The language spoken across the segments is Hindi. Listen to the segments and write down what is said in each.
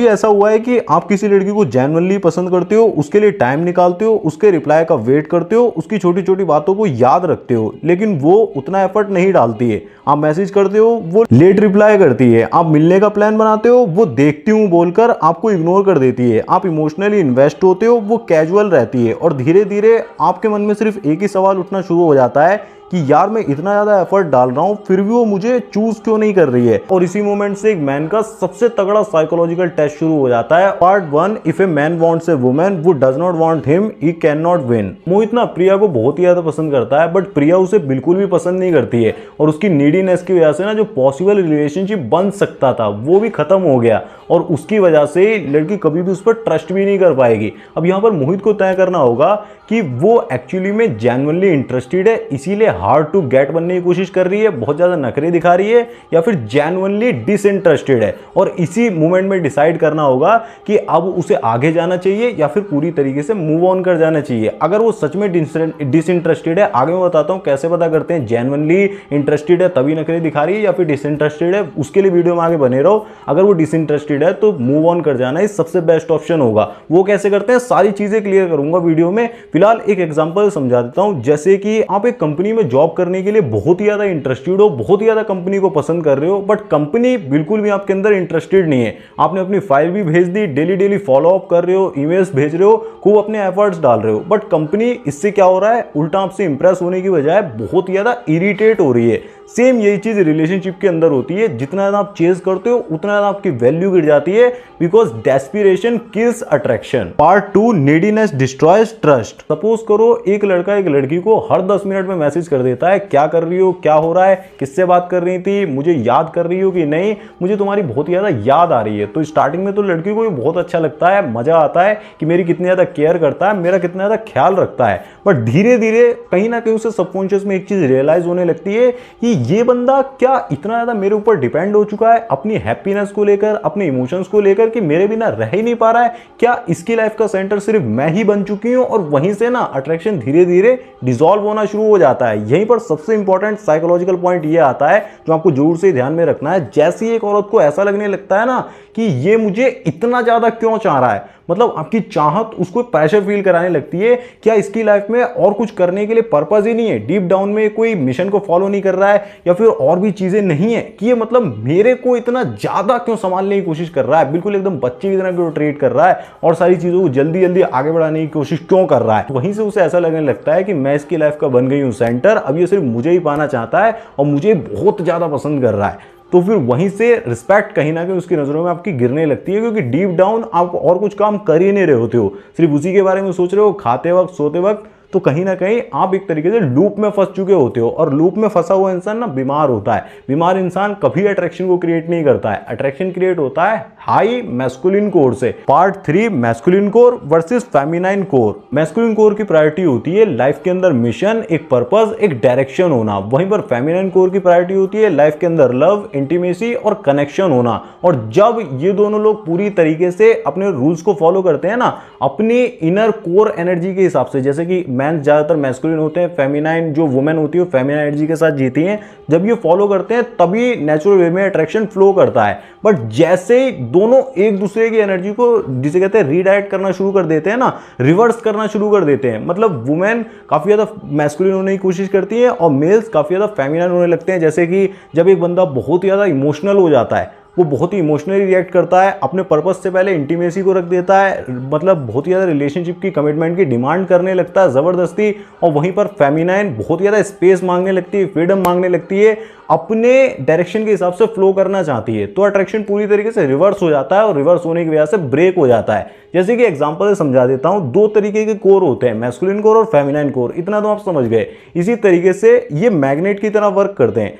ये ऐसा हुआ है कि आप किसी लड़की को जेन्युइनली पसंद करते हो, उसके लिए टाइम निकालते हो, उसके रिप्लाई का वेट करते हो, उसकी छोटी छोटी बातों को याद रखते हो, लेकिन वो उतना एफर्ट नहीं डालती है। आप मैसेज करते हो, वो लेट रिप्लाई करती है। आप मिलने का प्लान बनाते हो, वो देखती हूँ बोलकर आपको इग्नोर कर देती है। आप इमोशनली इन्वेस्ट होते हो, वो कैजुअल रहती है। और धीरे धीरे आपके मन में सिर्फ एक ही सवाल उठना शुरू हो जाता है कि यार मैं इतना ज़्यादा एफर्ट डाल रहा हूँ फिर भी वो मुझे चूज क्यों नहीं कर रही है। और इसी मोमेंट से एक मैन का सबसे तगड़ा साइकोलॉजिकल टेस्ट शुरू हो जाता है। Part 1, if a man wants a woman who does not want him he can not win. Mohit ना प्रिया को बहुत ही ज़्यादा पसंद करता है, बट प्रिया उसे बिल्कुल भी पसंद नहीं करती है। और उसकी नीडीनेस की वजह से ना जो पॉसिबल रिलेशनशिप बन सकता था वो भी खत्म हो गया, और उसकी वजह से लड़की कभी भी उस पर ट्रस्ट भी नहीं कर पाएगी। अब यहाँ पर मोहित को तय करना होगा कि वो एक्चुअली में जेन्युइनली इंटरेस्टेड है, इसीलिए हार्ड टू गेट बनने की कोशिश कर रही है, बहुत ज़्यादा नखरे दिखा रही है, या फिर जेन्युइनली डिसइंटरेस्टेड है। और इसी मोमेंट में डिसाइड करना होगा कि अब उसे आगे जाना चाहिए या फिर पूरी तरीके से मूव ऑन कर जाना चाहिए। अगर वो सच में डिसइंटरेस्टेड है, आगे मैं बताता हूँ कैसे पता करते हैं जेन्युइनली इंटरेस्टेड है तभी नखरे दिखा रही है या फिर डिसइंटरेस्टेड है, उसके लिए वीडियो में आगे बने रहो। अगर वो डिसइंटरेस्टेड है तो मूव ऑन कर जाना ही सबसे बेस्ट ऑप्शन होगा। वो कैसे करते हैं सारी चीजें क्लियर करूंगा वीडियो में। फिलहाल एक एग्जांपल समझा देता हूं। जैसे कि आप एक कंपनी में जॉब करने के लिए बहुत ही ज्यादा इंटरेस्टेड हो, बहुत ही ज्यादा कंपनी को पसंद कर रहे हो, बट कंपनी बिल्कुल भी आपके अंदर इंटरेस्टेड नहीं है। आपने अपनी फाइल भी भेज दी, डेली डेली फॉलो अप कर रहे हो, ईमेल्स भेज रहे हो, खूब अपने एफर्ट्स डाल रहे हो, बट कंपनी इससे क्या हो रहा है, उल्टा आपसे इंप्रेस होने की बजाय बहुत ही ज्यादा इरिटेट हो रही है। सेम यही चीज रिलेशनशिप के अंदर होती है। जितना ज्यादा आप चेज करते हो उतना ज्यादा आपकी वैल्यू गिर जाती है, because desperation kills attraction. Part 2, neediness destroys trust. Suppose करो एक लड़का एक लड़की को हर 10 मिनट में मैसेज कर देता है, क्या कर रही हो, क्या हो रहा है, किससे बात कर रही थी, मुझे याद कर रही हो कि नहीं, मुझे तुम्हारी बहुत ही ज्यादा याद आ रही है। तो स्टार्टिंग में तो लड़की को बहुत अच्छा लगता है, मजा आता है कि मेरी कितनी ज्यादा केयर करता है, मेरा कितना ज्यादा ख्याल रखता है। बट धीरे धीरे कहीं ना कहीं उसे सबकॉन्शियस में एक चीज रियलाइज होने लगती है कि ये बंदा क्या इतना ज्यादा मेरे ऊपर डिपेंड हो चुका है अपनी हैप्पीनेस को लेकर, अपने इमोशंस को लेकर, कि मेरे बिना रह ही नहीं पा रहा है। क्या इसकी लाइफ का सेंटर सिर्फ मैं ही बन चुकी हूं? और वहीं से ना अट्रैक्शन धीरे धीरे डिसॉल्व होना शुरू हो जाता है। यहीं पर सबसे इंपॉर्टेंट साइकोलॉजिकल पॉइंट ये आता है जो आपको जरूर से ध्यान में रखना है। जैसे ही एक औरत को ऐसा लगने लगता है ना कि ये मुझे इतना ज्यादा क्यों चाह रहा है, मतलब आपकी चाहत उसको प्रेशर फील कराने लगती है। क्या इसकी लाइफ में और कुछ करने के लिए पर्पस ही नहीं है, डीप डाउन में कोई मिशन को फॉलो नहीं कर रहा है, या फिर और भी चीजें नहीं है कि ये मतलब मेरे को इतना ज्यादा क्यों संभालने की कोशिश कर रहा है, बिल्कुल एकदम बच्चे की तरह क्यों ट्रीट कर रहा है, और सारी चीजों को जल्दी जल्दी आगे बढ़ाने की कोशिश क्यों कर रहा है। वहीं से उसे ऐसा लगने लगता है कि मैं इसकी लाइफ का बन गई हूं सेंटर, अब ये सिर्फ मुझे ही पाना चाहता है और मुझे बहुत ज्यादा पसंद कर रहा है। तो फिर वहीं से रिस्पेक्ट कहीं ना कहीं उसकी नज़रों में आपकी गिरने लगती है, क्योंकि डीप डाउन आप और कुछ काम कर ही नहीं रहे होते हो, सिर्फ उसी के बारे में सोच रहे हो, खाते वक्त सोते वक्त। तो कहीं ना कहीं आप एक तरीके से लूप में फंस चुके होते हो, और लूप में फंसा हुआ इंसान ना बीमार होता है। बीमार इंसान कभी अट्रैक्शन को क्रिएट नहीं करता है। अट्रैक्शन क्रिएट होता है हाई मैस्कुलिन कोर से। Part 3, masculine core versus feminine core. Masculine core की प्रायोरिटी होती है लाइफ के अंदर मिशन, एक पर्पस, एक डायरेक्शन होना। वहीं पर फेमिनाइन कोर की प्रायोरिटी होती है लाइफ के अंदर लव, इंटीमेसी और कनेक्शन होना। और जब ये दोनों लोग पूरी तरीके से अपने रूल्स को फॉलो करते हैं ना, अपनी इनर कोर एनर्जी के हिसाब से, जैसे कि मैन ज्यादातर मैस्कुलिन होते हैं, फेमिनाइन जो वुमेन होती है वो फेमिनाइन एनर्जी के साथ जीती हैं, जब ये फॉलो करते हैं तभी नेचुरल वे में अट्रैक्शन फ्लो करता है। बट जैसे ही दोनों एक दूसरे की एनर्जी को, जिसे कहते हैं रीडायरेक्ट करना शुरू कर देते हैं ना, रिवर्स करना शुरू कर देते हैं, मतलब वुमेन काफी ज्यादा मैस्कुलिन होने की कोशिश करती है और मेल्स काफी ज्यादा फेमिनाइन होने लगते हैं। जैसे कि जब एक बंदा बहुत ज्यादा इमोशनल हो जाता है, वो बहुत ही इमोशनली रिएक्ट करता है, अपने पर्पस से पहले इंटीमेसी को रख देता है, मतलब बहुत ही ज़्यादा रिलेशनशिप की, कमिटमेंट की डिमांड करने लगता है ज़बरदस्ती। और वहीं पर फेमिनाइन बहुत ही ज़्यादा स्पेस मांगने लगती है, फ्रीडम मांगने लगती है, अपने डायरेक्शन के हिसाब से फ्लो करना चाहती है। तो अट्रैक्शन पूरी तरीके से रिवर्स हो जाता है, और रिवर्स होने की वजह से ब्रेक हो जाता है। जैसे कि एग्जांपल से समझा देता हूं, दो तरीके के कोर होते हैं, मैस्कुलिन कोर और फेमिनाइन कोर, इतना तो आप समझ गए। इसी तरीके से ये मैग्नेट की तरह वर्क करते हैं।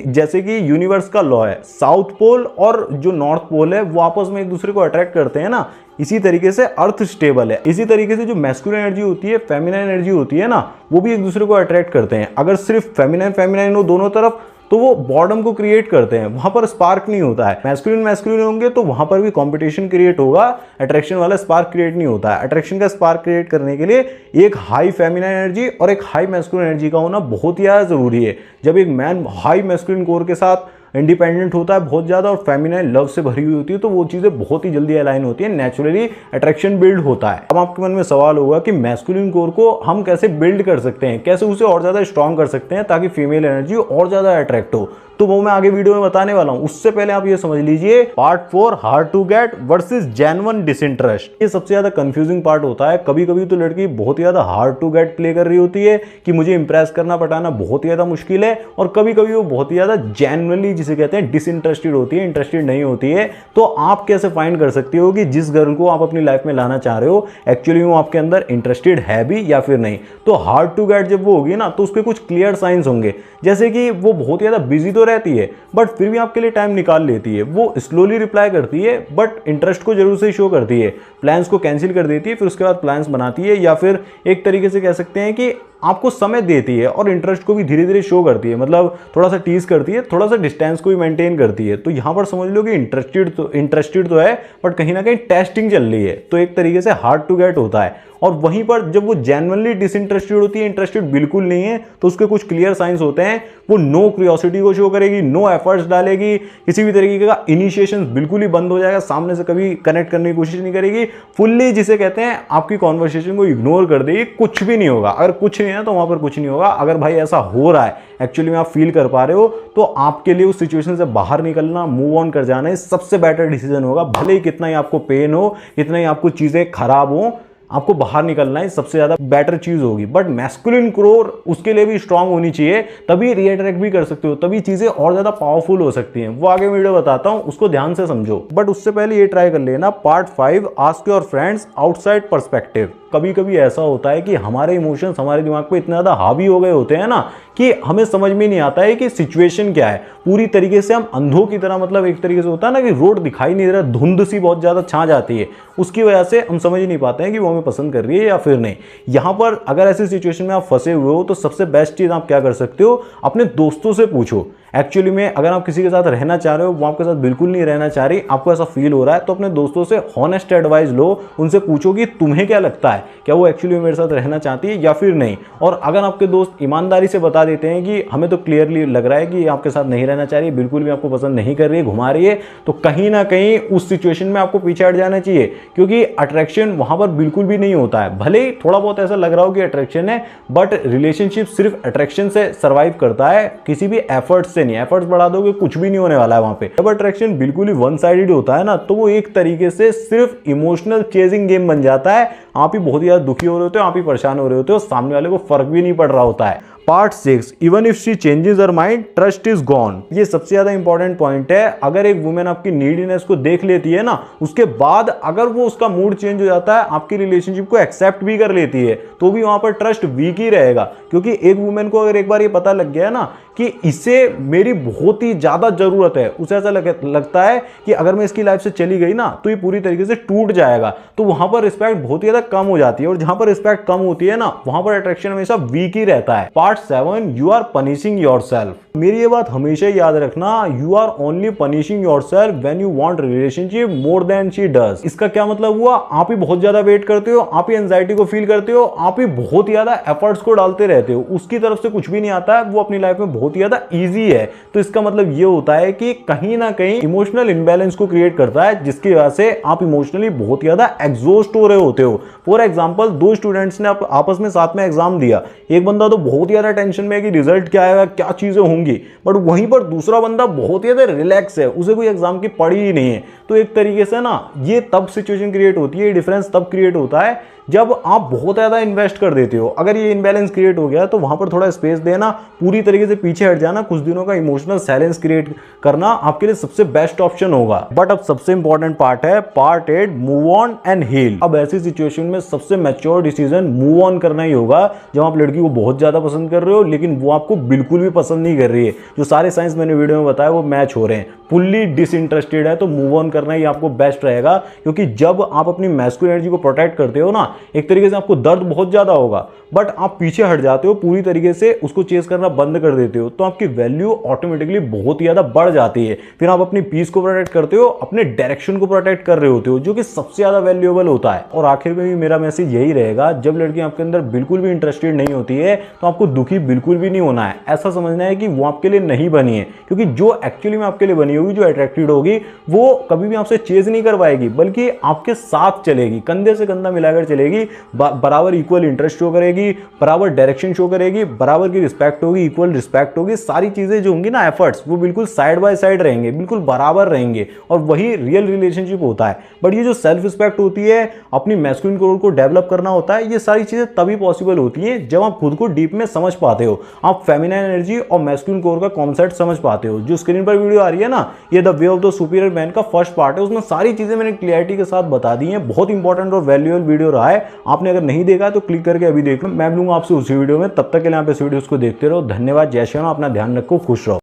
जैसे कि यूनिवर्स का लॉ है, साउथ पोल और जो नॉर्थ पोल है वो आपस में एक दूसरे को अट्रैक्ट करते हैं ना, इसी तरीके से अर्थ स्टेबल है। इसी तरीके से जो मैस्कुलिन एनर्जी होती है, फेमिनाइन एनर्जी होती है ना, वो भी एक दूसरे को अट्रैक्ट करते हैं। अगर सिर्फ फेमिनाइन हो दोनों तरफ तो वो बॉर्डम को क्रिएट करते हैं, वहां पर स्पार्क नहीं होता है। मैस्कुलिन होंगे तो वहां पर भी कंपटीशन क्रिएट होगा, अट्रैक्शन वाला स्पार्क क्रिएट नहीं होता है। अट्रैक्शन का स्पार्क क्रिएट करने के लिए एक हाई फेमिनाइन एनर्जी और एक हाई मैस्कुलिन एनर्जी का होना बहुत ही ज्यादा जरूरी है। जब एक मैन हाई मैस्कुलिन कोर के साथ इंडिपेंडेंट होता है बहुत ज़्यादा और फेमिनाइन लव से भरी हुई होती है, तो वो चीज़ें बहुत ही जल्दी अलाइन होती है, नेचुरली अट्रैक्शन बिल्ड होता है। अब आपके मन में सवाल होगा कि मैस्कुलिन कोर को हम कैसे बिल्ड कर सकते हैं, कैसे उसे और ज़्यादा स्ट्रॉन्ग कर सकते हैं ताकि फीमेल एनर्जी और ज़्यादा अट्रैक्ट हो, तो वो मैं आगे वीडियो में बताने वाला हूं। उससे पहले आप ये समझ लीजिए, part 4 hard to get versus genuine disinterest, ये सबसे ज्यादा कंफ्यूजिंग पार्ट होता है। कभी कभी तो लड़की बहुत ही ज्यादा हार्ड टू गेट प्ले कर रही होती है कि मुझे इंप्रेस करना पटाना बहुत ही ज्यादा मुश्किल है, और कभी कभी वो बहुत ही ज्यादा जेन्युइनली जिसे कहते हैं डिसइंटरेस्टेड होती है, इंटरेस्टेड नहीं होती है। तो आप कैसे फाइंड कर सकती हो कि जिस गर्ल को आप अपनी लाइफ में लाना चाह रहे हो एक्चुअली वो आपके अंदर इंटरेस्टेड है भी या फिर नहीं। तो हार्ड टू गेट जब वो होगी ना, तो उसके कुछ क्लियर साइंस होंगे, जैसे कि वो बहुत ही ज्यादा बिजी तो रहती है बट फिर भी आपके लिए टाइम निकाल लेती है, वो स्लोली रिप्लाई करती है बट इंटरेस्ट को जरूर से शो करती है, प्लान्स को कैंसिल कर देती है फिर उसके बाद प्लान्स बनाती है, या फिर एक तरीके से कह सकते हैं कि आपको समय देती है और इंटरेस्ट को भी धीरे धीरे शो करती है, मतलब थोड़ा सा टीज करती है, थोड़ा सा डिस्टेंस को भी मेंटेन करती है। तो यहां पर समझ लो कि इंटरेस्टेड तो है बट कहीं ना कहीं टेस्टिंग चल रही है, तो एक तरीके से हार्ड टू गेट होता है। और वहीं पर जब वो जेन्युइनली डिसइंटरेस्टेड होती है, इंटरेस्टेड बिल्कुल नहीं है, तो उसके कुछ क्लियर साइंस होते हैं। वो नो क्यूरियोसिटी को शो करेगी, नो एफर्ट्स डालेगी, किसी भी तरीके का इनिशिएशन बिल्कुल ही बंद हो जाएगा, सामने से कभी कनेक्ट करने की कोशिश नहीं करेगी, फुल्ली जिसे कहते हैं आपकी कॉन्वर्सेशन को इग्नोर कर देगी, कुछ भी नहीं होगा। अगर कुछ नहीं है तो वहां पर कुछ नहीं होगा। अगर भाई ऐसा हो रहा है, एक्चुअली में आप फील कर पा रहे हो, तो आपके लिए उस सिचुएशन से बाहर निकलना, मूव ऑन कर जाना ही सबसे बेटर डिसीजन होगा। भले ही कितना ही आपको पेन हो, कितना ही आपको चीजें खराब हो, आपको बाहर निकलना ही सबसे ज्यादा बेटर चीज होगी। बट मैस्कुलिन कोर उसके लिए भी स्ट्रांग होनी चाहिए, तभी रिएट्रैक्ट भी कर सकते हो, तभी चीजें और ज्यादा पावरफुल हो सकती हैं। वो आगे वीडियो बताता हूं, उसको ध्यान से समझो। बट उससे पहले ये ट्राई कर लेना part 5 ask your friends outside perspective. कभी कभी ऐसा होता है कि हमारे इमोशंस हमारे दिमाग पे इतना ज्यादा हावी हो गए होते हैं ना कि हमें समझ में नहीं आता है कि सिचुएशन क्या है। पूरी तरीके से हम अंधों की तरह, मतलब एक तरीके से होता है ना कि रोड दिखाई नहीं दे रहा, धुंध सी बहुत ज्यादा छा जाती है, उसकी वजह से हम समझ नहीं पाते हैं कि वो हमें पसंद कर रही है या फिर नहीं। यहां पर अगर ऐसी सिचुएशन में आप फंसे हुए हो तो सबसे बेस्ट चीज आप क्या कर सकते हो, अपने दोस्तों से पूछो। एक्चुअली में अगर आप किसी के साथ रहना चाह रहे हो, वो आपके साथ बिल्कुल नहीं रहना चाह रही, आपको ऐसा फील हो रहा है, तो अपने दोस्तों से हॉनेस्ट एडवाइस लो, उनसे पूछो कि तुम्हें क्या लगता है, क्या वो एक्चुअली मेरे साथ रहना चाहती है या फिर नहीं। और अगर आपके दोस्त ईमानदारी से बता देते हैं कि हमें तो क्लियरली लग रहा है कि आपके साथ नहीं रहना चाह रही है, बिल्कुल भी आपको पसंद नहीं कर रही है, घुमा रही है, तो कहीं ना कहीं उस सिचुएशन में आपको पीछे हट जाना चाहिए, क्योंकि अट्रैक्शन वहां पर बिल्कुल भी नहीं होता है। भले ही थोड़ा बहुत ऐसा लग रहा हो कि अट्रैक्शन है, बट रिलेशनशिप सिर्फ अट्रैक्शन से सर्वाइव करता है, किसी भी एफर्ट से नहीं। एफर्ट्स बढ़ा दो कुछ भी नहीं होने वाला है वहां पे। जब अट्रैक्शन बिल्कुल ही वन साइडेड होता है ना, तो वो एक तरीके से सिर्फ इमोशनल चेजिंग गेम बन जाता है। आप ही बहुत ज्यादा दुखी हो रहे होते हो, आप ही परेशान हो रहे होते हो, सामने वाले को फर्क भी नहीं पड़ रहा होता है। Part 6 even if she changes her mind trust is gone. ये सबसे ज्यादा इंपॉर्टेंट पॉइंट है। अगर एक वुमेन आपकी नीडीनेस को देख लेती है ना, उसके बाद अगर वो उसका मूड चेंज हो जाता है, आपकी रिलेशनशिप को एक्सेप्ट भी कर लेती है, तो भी वहां पर ट्रस्ट वीक ही रहेगा। क्योंकि एक वुमेन को अगर एक बार ये पता लग गया ना कि इसे मेरी बहुत ही ज्यादा जरूरत है, उसे ऐसा लगता है कि अगर मैं इसकी लाइफ से चली गई ना तो ये पूरी तरीके से टूट जाएगा, तो वहां पर रिस्पेक्ट बहुत ही ज्यादा कम हो जाती है। और जहां पर रिस्पेक्ट कम होती है ना, वहां पर अट्रैक्शन हमेशा वीक ही रहता है। Part 7 you are punishing yourself. मेरी ये बात हमेशा याद रखना, you are only punishing yourself when you want relationship more than she does. इसका क्या मतलब हुआ, आप ही बहुत ज्यादा वेट करते हो, आप ही एंजाइटी को फील करते हो, आप ही बहुत ज्यादा एफर्ट्स को डालते रहते हो, उसकी तरफ से कुछ भी नहीं आता है, वो अपनी लाइफ में बहुत ही ज्यादा ईजी है। तो इसका मतलब ये होता है कि कहीं ना कहीं इमोशनल इम्बैलेंस को क्रिएट करता है, जिसकी वजह से आप इमोशनली बहुत ज्यादा एग्जॉस्ट हो रहे होते हो। फॉर एग्जाम्पल, दो स्टूडेंट्स ने आपस में साथ में एग्जाम दिया, एक बंदा तो बहुत ज्यादा टेंशन में है कि रिजल्ट क्या आएगा, क्या चीजें होंगी, बट वहीं पर दूसरा बंदा बहुत ज्यादा रिलैक्स है, उसे कोई एग्जाम की पड़ी ही नहीं है। तो एक तरीके से ना ये तब सिचुएशन क्रिएट होती है, डिफरेंस तब क्रिएट होता है जब आप बहुत ज्यादा इन्वेस्ट कर देते हो। अगर ये इनबैलेंस क्रिएट हो गया तो वहां पर थोड़ा स्पेस देना, पूरी तरीके से पीछे हट जाना, कुछ दिनों का इमोशनल साइलेंस क्रिएट करना आपके लिए सबसे बेस्ट ऑप्शन होगा। बट अब सबसे इंपॉर्टेंट पार्ट है part 8 move on and heal. अब ऐसी सिचुएशन में सबसे मैच्योर डिसीजन मूव ऑन करना ही होगा, जब आप लड़की को बहुत ज्यादा पसंद कर रहे हो लेकिन वो आपको बिल्कुल भी पसंद नहीं कर रही है। जो सारे साइंस मैंने वीडियो में बताया वो मैच हो रहे हैं, फुल्ली डिसइंटरेस्टेड है, तो मूव ऑन करना ही आपको बेस्ट रहेगा। क्योंकि जब आप अपनी मैस्कुलिन एनर्जी को प्रोटेक्ट करते हो ना, एक तरीके से आपको दर्द बहुत ज्यादा होगा, बट आप पीछे हट जाते हो, पूरी तरीके से उसको चेस करना बंद कर देते हो, तो आपकी वैल्यू ऑटोमेटिकली बहुत ही ज्यादा बढ़ जाती है। फिर आप अपनी पीस को प्रोटेक्ट करते हो, अपने डायरेक्शन को प्रोटेक्ट कर रहे होते हो, जो कि सबसे ज्यादा वैल्यूएबल होता है। और आखिर में भी मेरा मैसेज यही रहेगा, जब लड़की आपके अंदर बिल्कुल भी इंटरेस्टेड नहीं होती है तो आपको दुखी बिल्कुल भी नहीं होना है, ऐसा समझना है कि वो आपके लिए नहीं बनी है, क्योंकि जो एक्चुअली में आपके लिए बनी होगी, जो अट्रैक्टेड होगी, वो कभी भी आपसे चेज नहीं करवाएगी, बल्कि आपके साथ चलेगी, कंधे से कंधा मिलाकर चलेगी, बराबर इक्वल इंटरेस्ट शो करेगी, बराबर डायरेक्शन शो करेगी, बराबर की रिस्पेक्ट होगी, इक्वल रिस्पेक्ट होगी, सारी चीजें जो होंगी ना, एफर्ट्स, वो बिल्कुल साइड बाय साइड रहेंगे, बिल्कुल बराबर रहेंगे, और वही रियल रिलेशनशिप होता है। बट ये जो सेल्फ रिस्पेक्ट होती है, अपनी मैस्कुलिन कोर को डेवलप करना होता है, ये सारी चीजें तभी पॉसिबल होती हैं जब आप खुद को डीप में समझ पाते हो, आप फेमिनाइन एनर्जी और मैस्कुलिन कोर का कॉन्सेप्ट समझ पाते हो। जो स्क्रीन पर वीडियो आ रही है ना, ये the way of the superior man का फर्स्ट पार्ट है, उसमें सारी चीजें मैंने क्लियरिटी के साथ बता दी हैं। बहुत इंपॉर्टेंट और वैल्यूएबल वीडियो रहा है, आपने अगर नहीं देखा तो क्लिक करके अभी देख लो। मैं मिलूंगा आपसे उसी वीडियो में, तब तक के लिए आप इस वीडियो को देखते रहो। धन्यवाद, जय श्री राम, अपना ध्यान रखो, खुश रहो।